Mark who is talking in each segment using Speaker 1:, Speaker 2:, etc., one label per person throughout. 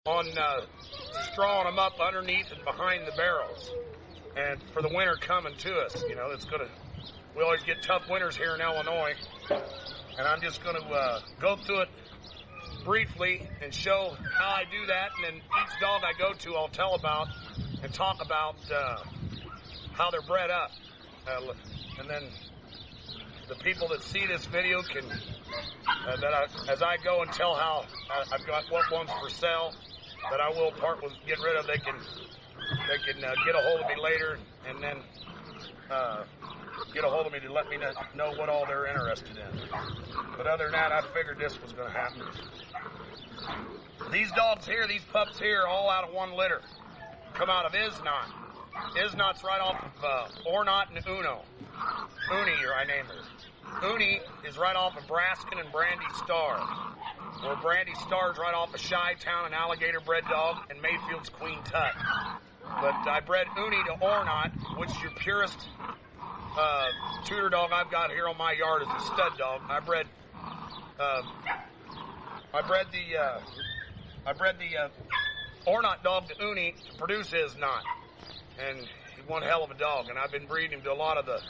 Speaker 1: on strawing them up underneath and behind the barrels. And for the winter coming to us, you know, we always get tough winters here in Illinois. And I'm just going to go through it briefly and show how I do that. And then each dog I go to, I'll tell about and talk about how they're bred up. And then the people that see this video can, as I go and tell how I've got what ones for sale that I will get rid of, they can get a hold of me later and then get a hold of me to let me know what all they're interested in. But other than that, I figured this was going to happen. These dogs here, these pups here, all out of one litter, come out of Isnot. Isnot's right off of Ornat and Uno. Uni, I named her. Uni is right off of Braskin and Brandy Star. Or Brandy Star's right off of Chi-Town, an alligator bred dog, and Mayfield's Queen Tut. But I bred Uni to Ornat, which is your purest tutor dog I've got here on my yard is a stud dog. I bred the Ornat dog to Uni to produce Isnot. And he's one hell of a dog. And I've been breeding him to a lot of the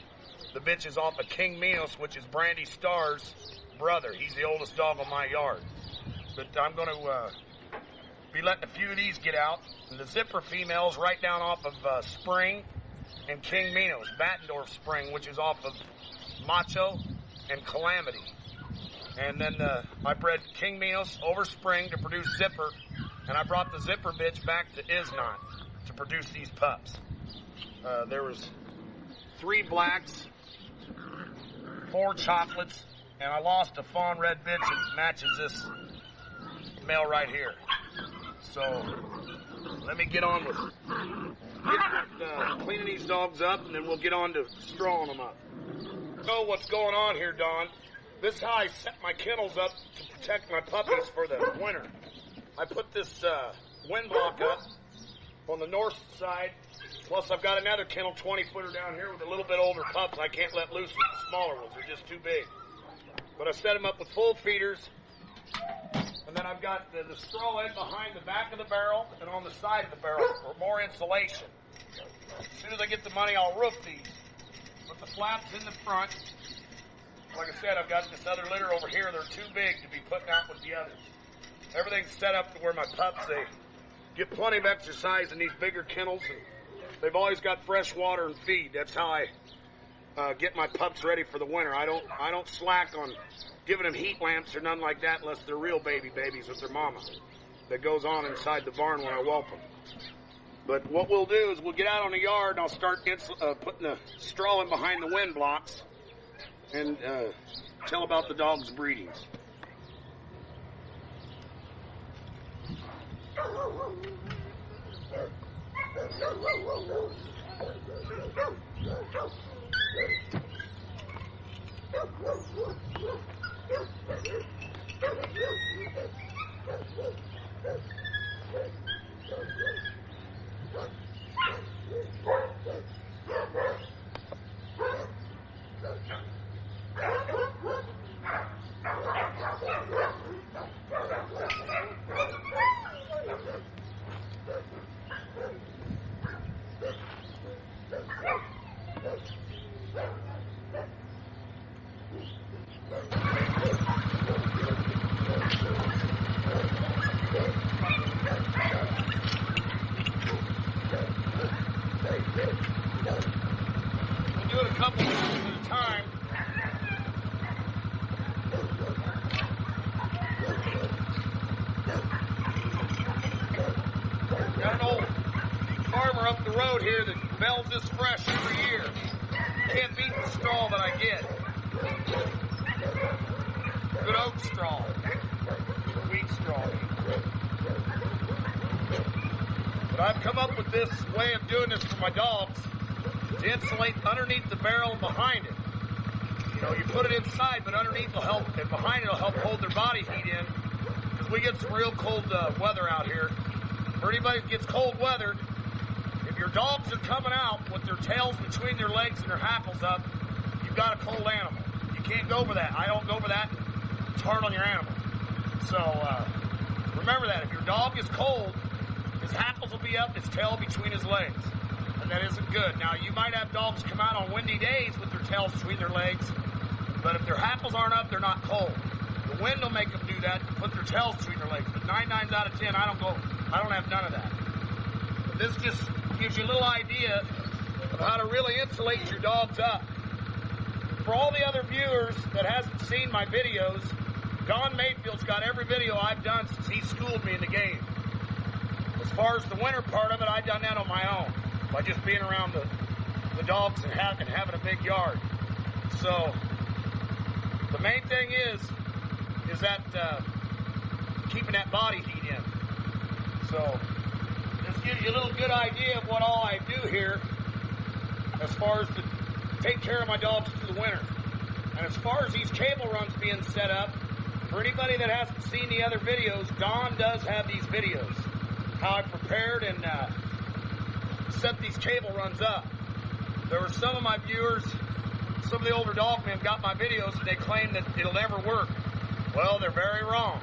Speaker 1: bitches off of King Minos, which is Brandy Star's brother. He's the oldest dog on my yard. But I'm going to be letting a few of these get out. And the zipper females right down off of Spring and King Minos. Battendorf Spring, which is off of Macho and Calamity. And then I bred King Minos over Spring to produce Zipper. And I brought the Zipper bitch back to Isnot to produce these pups. There was 3 blacks, 4 chocolates, and I lost a fawn red bitch that matches this male right here. So let me get on with cleaning these dogs up, and then we'll get on to strawing them up. So what's going on here, Don? This is how I set my kennels up to protect my puppies for the winter. I put this wind block up on the north side, plus I've got another kennel 20-footer down here with a little bit older pups I can't let loose with the smaller ones. They're just too big. But I set them up with full feeders, and then I've got the straw end behind the back of the barrel and on the side of the barrel for more insulation. As soon as I get the money, I'll roof these. Put the flaps in the front. Like I said, I've got this other litter over here. They're too big to be putting out with the others. Everything's set up to where my pups, they get plenty of exercise in these bigger kennels, and they've always got fresh water and feed. That's how I get my pups ready for the winter. I don't slack on giving them heat lamps or nothing like that unless they're real babies with their mama. That goes on inside the barn when I whelp them. But what we'll do is we'll get out on the yard and I'll start putting the straw in behind the wind blocks and tell about the dogs' breedings. We'll do it a couple minutes at a time. Got an old farmer up the road here that bells this fresh every year. Can't beat the straw that I get. Good oat straw. Wheat straw. But I've come up with this way of doing this for my dogs to insulate underneath the barrel and behind it. You know, you put it inside, but underneath will help, and behind it will help hold their body heat in, because we get some real cold weather out here. For anybody that gets cold weather, if your dogs are coming out with their tails between their legs and their hackles up, you've got a cold animal. You can't go over that. I don't go over that. It's hard on your animal. So Remember that. If your dog is cold, his hackles will be up, his tail between his legs. And that isn't good. Now, you might have dogs come out on windy days with their tails between their legs, but if their hackles aren't up, they're not cold. The wind will make them do that, put their tails between their legs. But 9 times out of 10, I don't have none of that. But this just gives you a little idea of how to really insulate your dogs up. For all the other viewers that hasn't seen my videos, Don Mayfield's got every video I've done since he schooled me in the game. As far as the winter part of it, I've done that on my own, by just being around the dogs and having a big yard. So, the main thing is that keeping that body heat in. So, this gives you a little good idea of what all I do here as far as to take care of my dogs through the winter. And as far as these cable runs being set up, for anybody that hasn't seen the other videos, Don does have these videos. How I prepared and set these cable runs up. There were some of my viewers, some of the older dog men got my videos and they claim that it'll never work. Well, they're very wrong.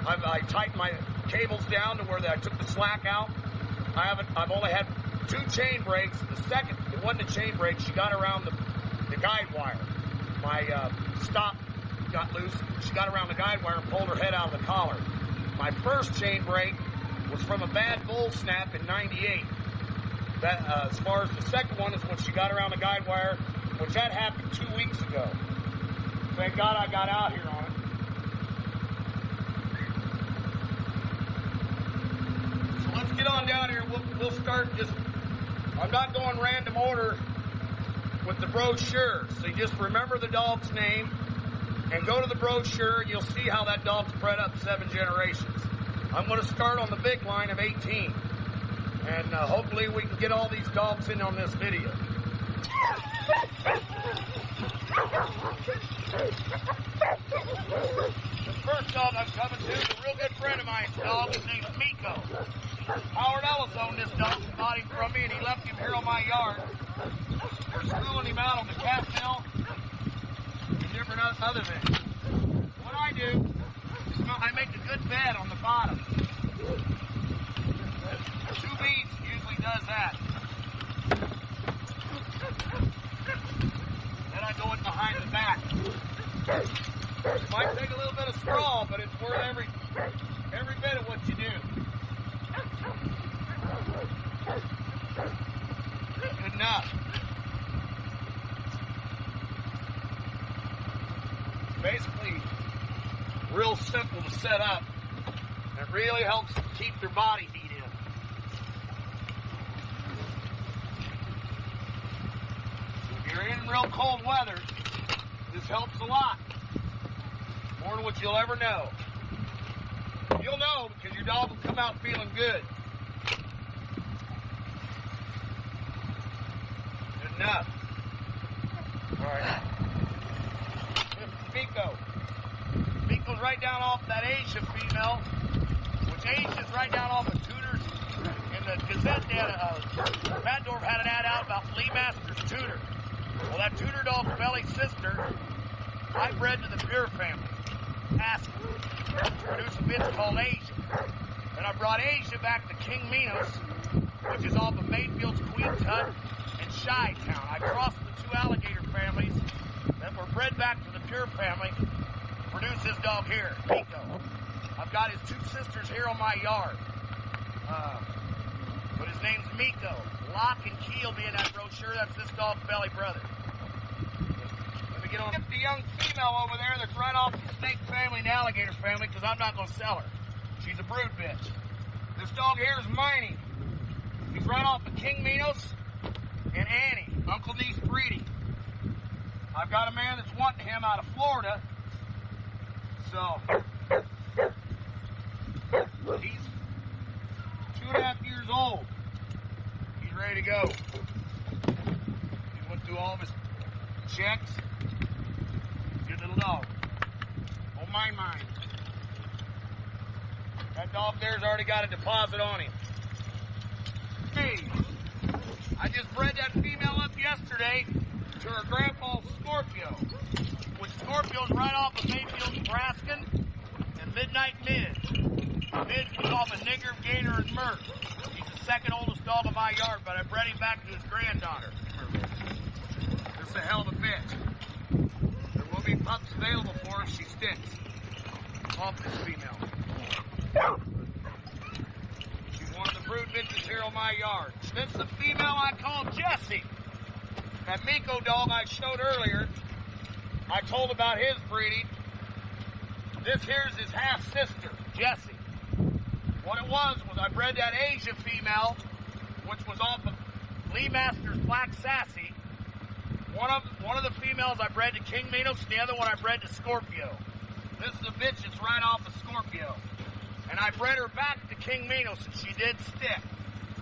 Speaker 1: I tightened my cables down to where I took the slack out. I've only had 2 chain breaks. The second, it wasn't a chain break. She got around the guide wire. My stop got loose. She got around the guide wire and pulled her head out of the collar. My first chain break was from a bad bull snap in '98. That, as far as the second one is when she got around the guide wire, which that happened 2 weeks ago. Thank God I got out here on it. So let's get on down here. We'll start just, I'm not going random order with the brochure. So you just remember the dog's name and go to the brochure and you'll see how that dog's bred up 7 generations. I'm going to start on the big line of 18. And hopefully we can get all these dogs in on this video. The first dog I'm coming to is a real good friend of mine's dog. His name's Miko. Howard Ellis owned this dog and bought him from me, and he left him here on my yard. We're schooling him out on the calf mill and different other things. What I do is I make a good bed on the bottom. 2 beads usually does that. Then I go in behind the back. It might take a little bit of straw, but it's worth every bit of what you do. Good enough. It's basically real simple to set up. It really helps keep their body heat in. If you're in real cold weather, this helps a lot. More than what you'll ever know. You'll know because your dog will come out feeling good. Good enough. All right. This is Miko. Miko's right down off that Asia female, which Asia's right down off of Tudor's. In the Gazette, Maddorf had an ad out about Lee Masters' Tudor. Well, that Tudor dog's belly sister, I bred to the Pure family. Asked to produce a bitch called Asia. Then I brought Asia back to King Minos, which is off of Mayfield's Queen's Hut and Chi-Town. I crossed the 2 alligator families that were bred back to the Pure family to produce this dog here, Miko. I've got his 2 sisters here on my yard. But his name's Miko. Lock and key will be in that brochure. That's this dog's belly brother. Let me get on the young female over there that's right off the snake family and alligator family because I'm not going to sell her. She's a brood bitch. This dog here is Miney. He's right off of King Minos and Annie, Uncle Niece breeding. I've got a man that's wanting him out of Florida. So, he's 2.5 years old. He's ready to go. He went through all of his checks. Good little dog. Oh my mind. That dog there's already got a deposit on him. Hey, I just bred that female up yesterday to her grandpa's Scorpio, which Scorpio's right off of Mayfield, Nebraska, and Midnight Midge. Midge was off a nigger, gator, and Mert. He's the second oldest dog in my yard, but I bred him back to his granddaughter. This is a hell of a bitch. There will be pups available for her if she sticks. Off this female. She's one of the brood bitches here on my yard. This is the female I call Jessie. That Miko dog I showed earlier, I told about his breeding. This here's his half-sister, Jessie. What it was I bred that Asia female, which was off of Lee Master's Black Sassy. One of the females I bred to King Minos, the other one I bred to Scorpio. This is a bitch that's right off of Scorpio. And I bred her back to King Minos, and she did stick.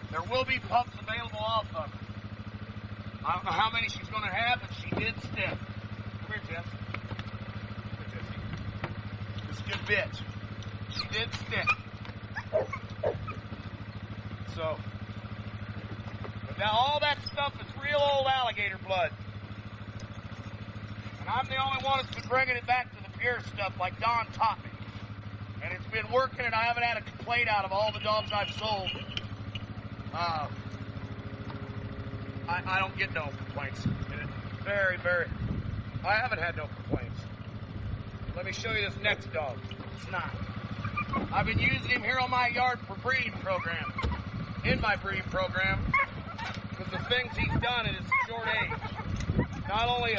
Speaker 1: There will be pups available off of her. I don't know how many she's going to have, but she did stick. Come here, Jess. Come here, Jessie. This is a good bitch. She did stick. So, but now all that stuff is real old alligator blood. And I'm the only one that's been bringing it back to the pure stuff like Don taught me. And it's been working, and I haven't had a complaint out of all the dogs I've sold. I don't get no complaints. Very, very, I haven't had no complaints. Let me show you this next dog. It's not. I've been using him here on my yard for breeding program. In my breeding program. Because the things he's done at his short age. Not only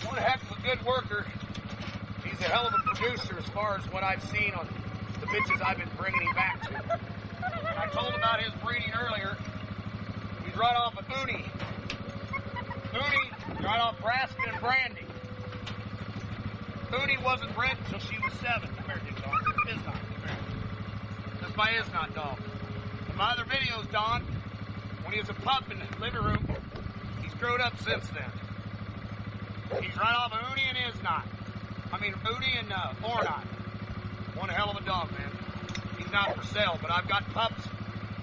Speaker 1: one heck of a good worker, he's a hell of a producer as far as what I've seen on the bitches I've been bringing him back to. And I told about his breeding earlier. He's right off of Uni. Uni, right off Braskin and Brandy. Uni wasn't bred until she was 7. Come here, Dick Dog. Isnot. Come here. That's my Isnot dog. In my other videos, Don, when he was a pup in the living room, he's grown up since then. He's right off of Uni and Isnot. I mean, Uni and Ornot. One hell of a dog, man. He's not for sale, but I've got pups.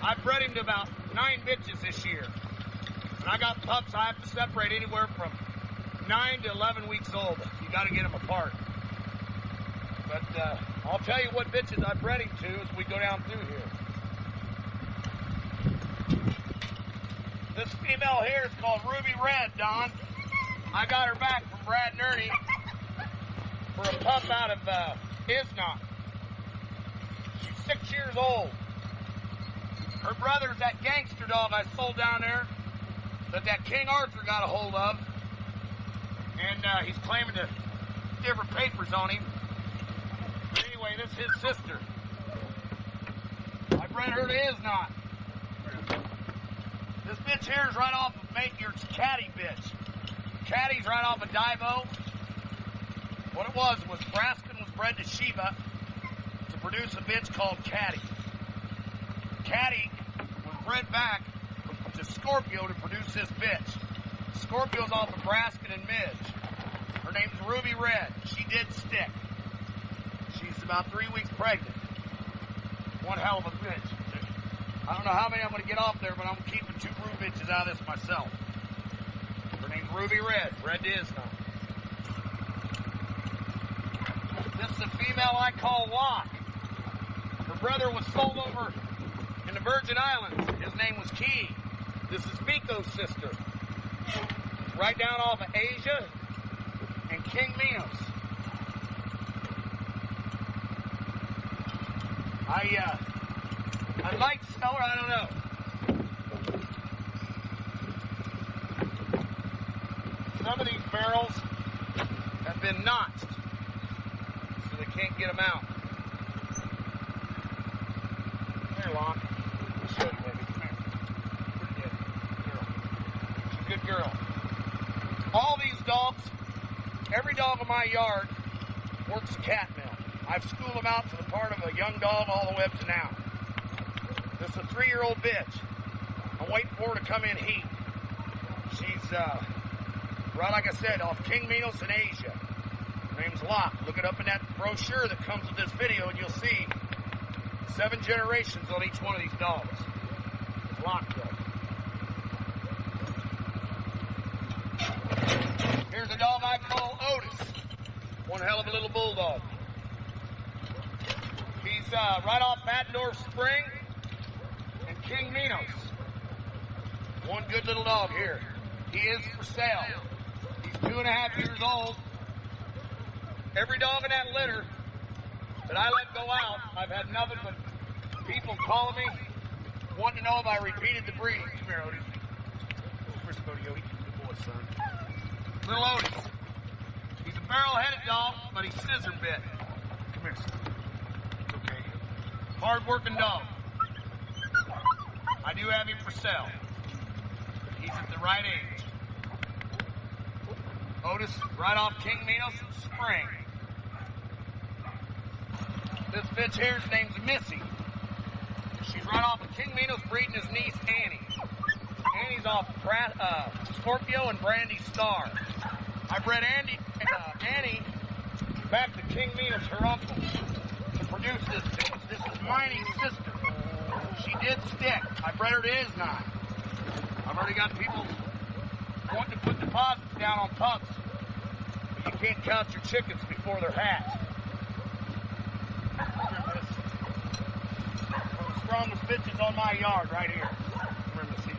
Speaker 1: I've bred him to about 9 bitches this year. And I got pups I have to separate anywhere from 9 to 11 weeks old. You got to get them apart. But I'll tell you what bitches I bred him to as we go down through here. This female here is called Ruby Red, Don. I got her back from Brad and Ernie for a pup out of Isnot. She's 6 years old. Her brother's that gangster dog I sold down there that King Arthur got a hold of. And he's claiming to different papers on him. But anyway, this is his sister. I bred her to Isnot. This bitch here is right off of Makeyour's Caddy bitch. Caddy's right off of Divo. What it was Braskin was bred to Sheba to produce a bitch called Caddy. Caddy was bred back to Scorpio to produce this bitch. Scorpio's off of Braskin and Midge. Her name's Ruby Red. She did stick. She's about 3 weeks pregnant. One hell of a bitch. I don't know how many I'm going to get off there, but I'm keeping 2 brood bitches out of this myself. Her name's Ruby Red. Red is now. This is a female I call Locke. Her brother was sold over in the Virgin Islands. His name was Key. This is Miko's sister. Right down off of Asia and King Minos. I might sell her, I don't know. Some of these barrels have been notched, so they can't get them out. Come here, Lon. I'll show you, baby. Come here. Pretty good girl. She's a good girl. All these dogs, every dog in my yard works a cat mill. I've schooled them out to the part of a young dog all the way up to now. This is a 3-year-old bitch. I'm waiting for her to come in heat. She's, right like I said, off King Minos in Asia. Her name's Locke. Look it up in that brochure that comes with this video and you'll see 7 generations on each one of these dogs. Locke does. Here's a dog I call Otis. One hell of a little bulldog. He's right off Matador Spring and King Minos. One good little dog here. He is for sale. He's 2.5 years old. Every dog in that litter that I let go out, I've had nothing but people calling me, wanting to know if I repeated the breeding. Come here, Otis. Where's Odie? Good boy, son. Little Otis. He's a barrel-headed dog, but he's scissor bit. Come here, son. It's okay. Hard-working dog. I do have him for sale. He's at the right age. Otis, right off King Minos Spring. This bitch here's name's Missy. She's right off of King Minos breeding his niece, Annie. Annie's off Scorpio and Brandy Star. I bred Annie back to King Minos, her uncle, to produce this mining sister. She did stick. I bred her to Isnot. I've already got people wanting to put deposits down on pups. But you can't count your chickens before they're hatched. One of the strongest bitches on my yard right here. Remember, see?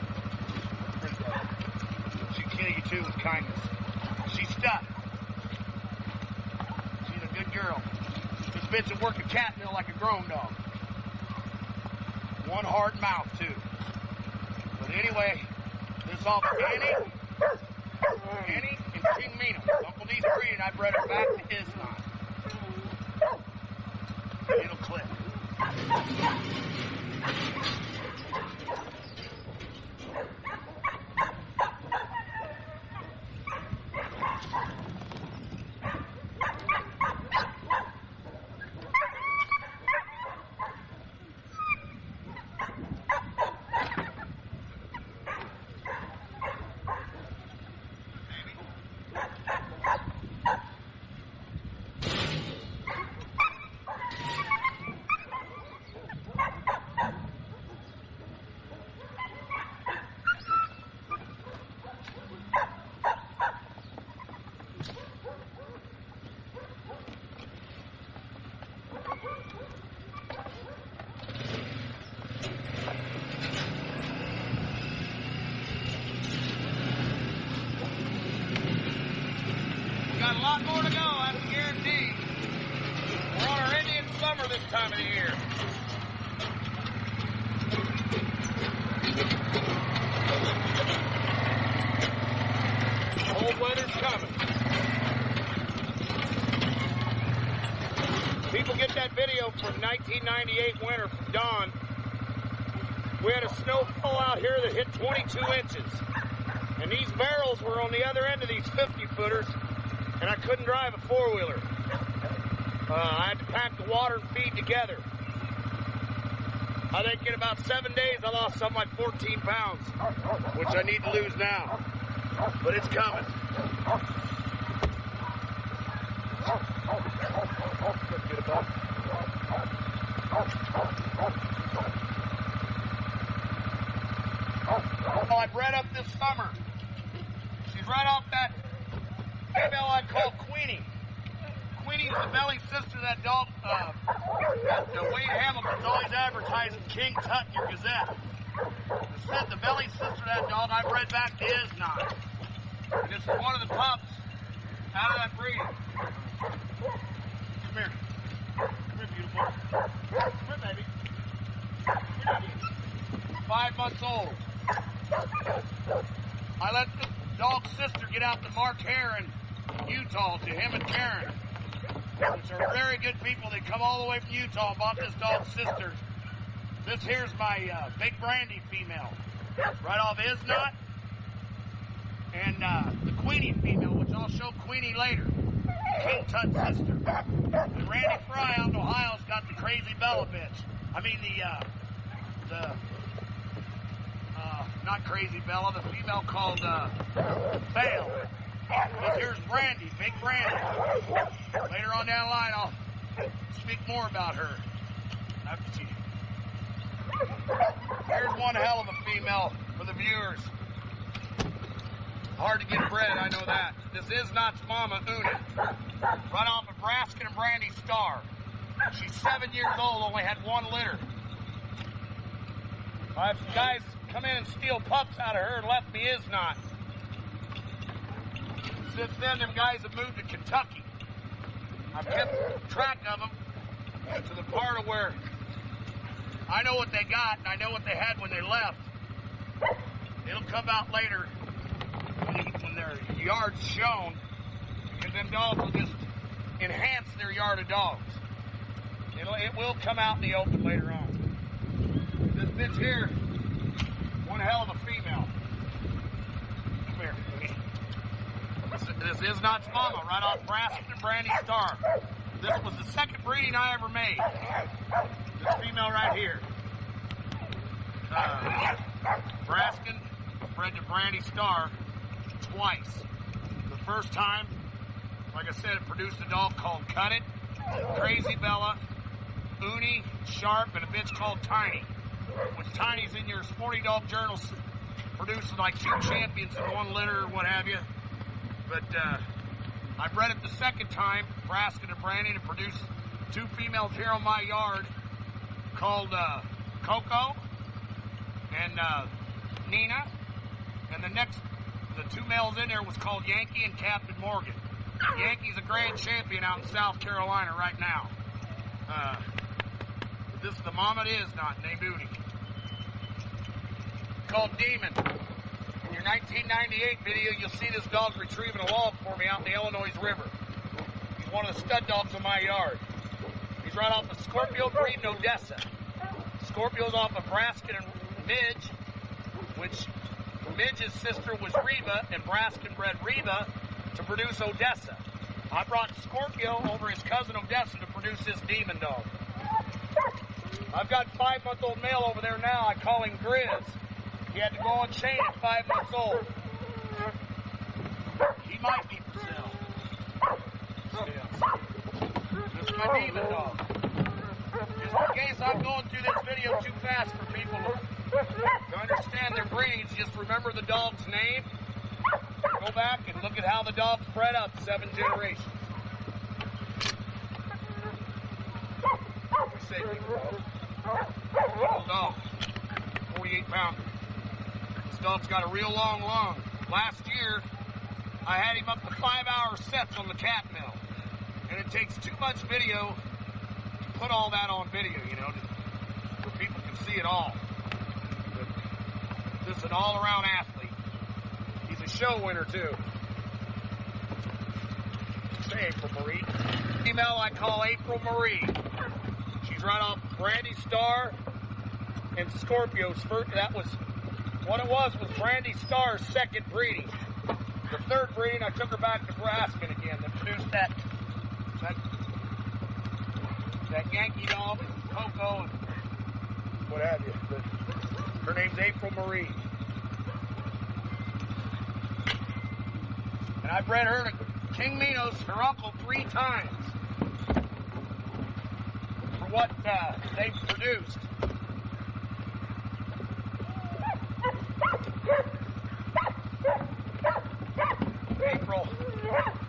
Speaker 1: She'll kill you too with kindness. She's stuck. She's a good girl. This bitch will work a cat mill like a grown dog. One hard mouth too. But anyway, this is all for Annie and King Minos. Uncle D's breeding, I bred her back to Islam. It'll click. Got a lot more to go, I can guarantee. We're on our Indian summer this time of the year. Cold weather's coming. People get that video from 1998 winter from Don. We had a snowfall out here that hit 22 inches. And these barrels were on the other end of these 50-footers. And I couldn't drive a four-wheeler. I had to pack the water and feed together. I think in about 7 days I lost something like 14 pounds, which I need to lose now. But it's coming. Get a buck. Oh, I bred up this summer. She's right off that female I call Queenie. Queenie's the belly sister of that dog, Wade Hamilton's always advertising King Tut in your Gazette. The belly sister of that dog I bred back to Isnot. And this is one of the pups out of that breed. Come here. Come here, beautiful. Come here, baby. Come here, 5 months old. I let the dog's sister get out to Mark Hare in Utah to him and Karen, which are very good people. They come all the way from Utah and bought this dog's sister. This here's my big Brandy female, right off Isnot, and the Queenie female, which I'll show Queenie later, King Tut's sister. And Randy Fry out in Ohio's got the crazy Bella bitch. I mean not Crazy Bella, the female called Bale. This here's Brandy, big Brandy. Later on down the line, I'll speak more about her. Here's one hell of a female for the viewers. Hard to get bred, I know that. This is Not's mama, Una. Right off of Braskin and Brandy Star. She's 7 years old, only had 1 litter. I have some guys come in and steal pups out of her and left me is not. Since then, them guys have moved to Kentucky. I've kept track of them to the part of where I know what they got and I know what they had when they left. It'll come out later when their yard's shown, because them dogs will just enhance their yard of dogs. It will come out in the open later on. This bitch here, one hell of a female. Come here. This is Not's mama, right off Braskin and Brandy Star. This was the second breeding I ever made. This female right here. Braskin bred to Brandy Star twice. The first time, like I said, it produced a dog called Cut It, Crazy Bella, Uni, Sharp, and a bitch called Tiny. Which Tiny's in your sporting dog journals, producing like 2 champions in 1 litter or what have you. But I bred it the second time, Braskin and Brandy, to produce 2 females here on my yard called Coco and Nina. And the 2 males in there was called Yankee and Captain Morgan. Yankee's a grand champion out in South Carolina right now. This is the mama it is not, named Uni. Called Demon. In your 1998 video, you'll see this dog retrieving a log for me out in the Illinois River. He's one of the stud dogs in my yard. He's right off of Scorpio breed in Odessa. Scorpio's off of Braskin and Midge, which Midge's sister was Reba, and Braskin bred Reba to produce Odessa. I brought Scorpio over his cousin Odessa to produce this Demon dog. I've got 5-month-old male over there now. I call him Grizz. He had to go on chain at 5 months old. He might be for sale. This is my Demon dog. Just in case I'm going through this video too fast for people to understand their breeds, just remember the dog's name. Go back and look at how the dog's bred up 7 generations. We say big dog. Little dog. 48 pounder. This dog's got a real long lung. Last year, I had him up to 5-hour sets on the cat mill. And it takes too much video to put all that on video, you know, where people can see it all. But this is an all-around athlete. He's a show winner, too. Say April Marie. Female I call April Marie. She's right off Brandy Star and Scorpio's first. That was what it was Brandy Star's second breeding. The third breeding, I took her back to Braskin again. That produced that Yankee dog and Coco and what have you. But her name's April Marie. And I bred her to King Minos, her uncle, 3 times for what they've produced. April,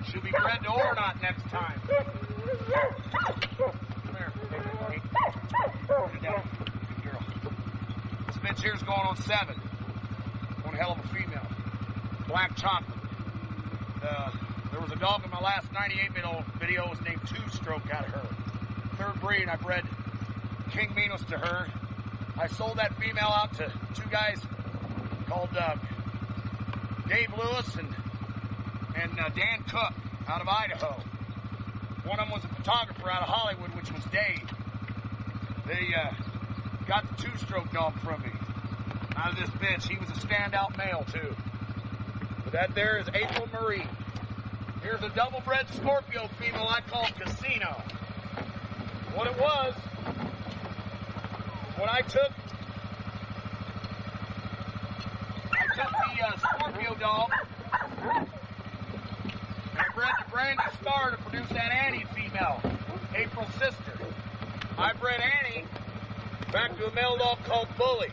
Speaker 1: she'll be bred to Ornat next time. Come here, baby. Put it down. Good girl. This bitch here's going on 7. One hell of a female. Black chocolate. There was a dog in my last 98-minute video was named 2-Stroke out of her. Third breed, I bred King Minos to her. I sold that female out to 2 guys called Dave Lewis and Dan Cook out of Idaho. One of them was a photographer out of Hollywood, which was Dave. They got the 2-Stroke dog from me out of this bitch. He was a standout male, too. But that there is April Marie. Here's a double-bred Scorpio female I call Casino. What it was, when I took the Scorpio dog, and I bred the Brandy Star to produce that Annie female, April's sister. I bred Annie back to a male dog called Bully,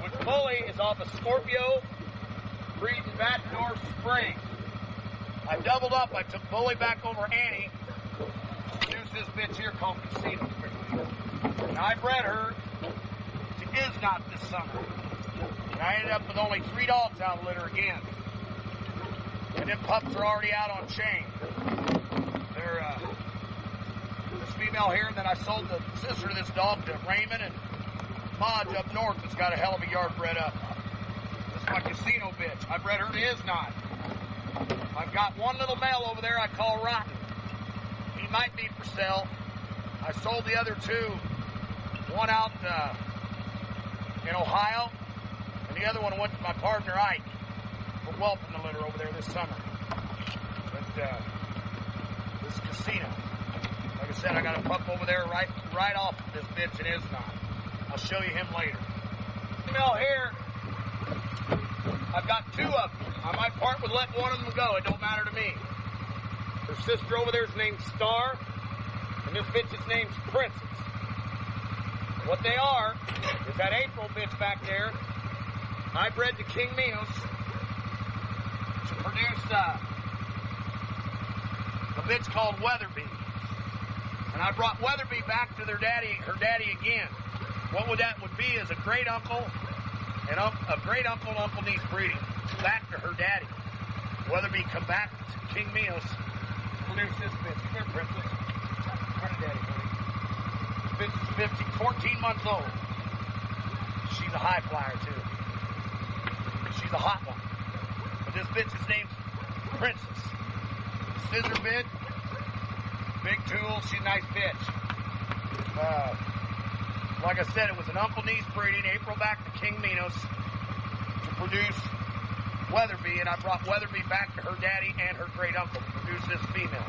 Speaker 1: which Bully is off of Scorpio, breeding Batdorf Spring. I doubled up. I took Bully back over Annie, produced this bitch here called Casino. And I bred her to is not this summer. And I ended up with only 3 dogs out of litter again. And them pups are already out on chain. They're, this female here, and then I sold the sister of this dog to Raymond and Modge up north that's got a hell of a yard bred up. This is my Casino bitch. I bred her to is not. I've got one little male over there I call Rotten. He might be for sale. I sold the other 2. One out in Ohio, and the other one went to my partner Ike for whelping the litter over there this summer. But this is Casino. Like I said, I got a pup over there right off of this bitch and is not. I'll show you him later. Female here, I've got 2 of them. I might part with letting one of them go. It don't matter to me. Her sister over there is named Star, and this bitch's name's Princess. What they are is that April bitch back there. I bred the King Minos to produce a bitch called Weatherby. And I brought Weatherby back to her daddy again. What that would be is a great uncle and uncle niece breeding back to her daddy. Weatherby come back to King Minos to produce this bitch. Come here, Princess. Come to daddy, buddy. This bitch is 14 months old. She's a high flyer, too. She's a hot one. But this bitch's name's Princess. Scissor bit, big tool. She's a nice bitch. Like I said, it was an uncle-niece breeding. April back to King Minos to produce Weatherby, and I brought Weatherby back to her daddy and her great uncle to produce this female.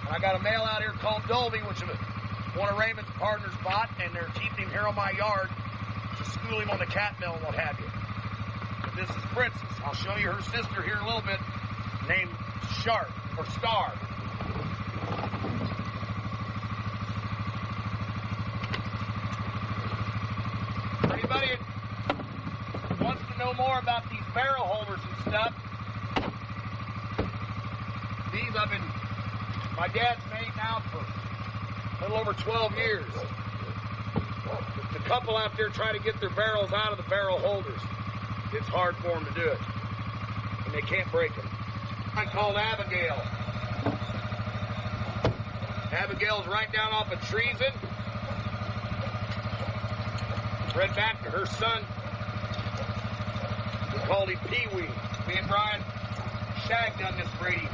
Speaker 1: And I got a male out here called Dolby, which one of Raymond's partners bought, and they're keeping him here on my yard to school him on the cat mill and what have you. But this is Princess. I'll show you her sister here in a little bit, named Sharp or Star. For anybody that wants to know more about these barrel holders and stuff, these my dad's made now for a little over 12 years. The couple out there try to get their barrels out of the barrel holders. It's hard for them to do it. And they can't break them. I'm called Abigail. Abigail's right down off of Treason. Bred back to her son. We called him Pee-wee. Me and Brian Shag done this breeding.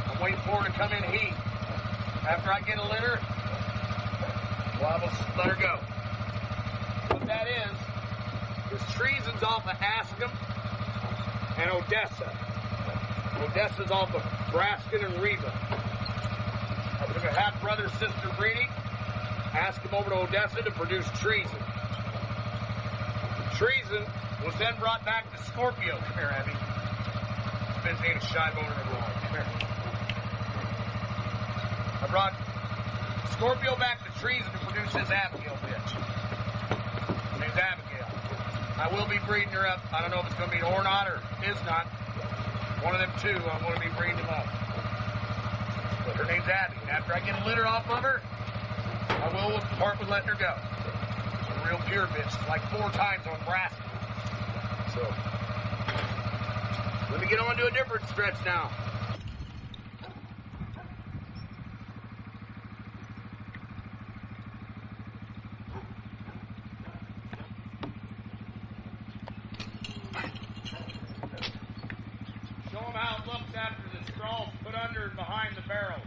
Speaker 1: I'm waiting for her to come in heat. After I get a litter, well, I will let her go. What that is Treason's off of Askham and Odessa. Odessa's off of Braskin and Reba. I took a half-brother-sister breeding, Askham over to Odessa to produce Treason. Treason was then brought back to Scorpio. Come here, Abby. Ben's ain't a shy boner of all. Come here. I brought Scorpio back to Treason to produce this Abigail bitch. Her name's Abigail. I will be breeding her up. I don't know if it's going to be or not or is not. One of them 2, I'm going to be breeding them up. But her name's Abby. And after I get a litter off of her, I will part with letting her go. She's a real pure bitch. It's like 4 times on Braskin. So, let me get on to a different stretch now. Show them how it looks after the straw's put under and behind the barrels.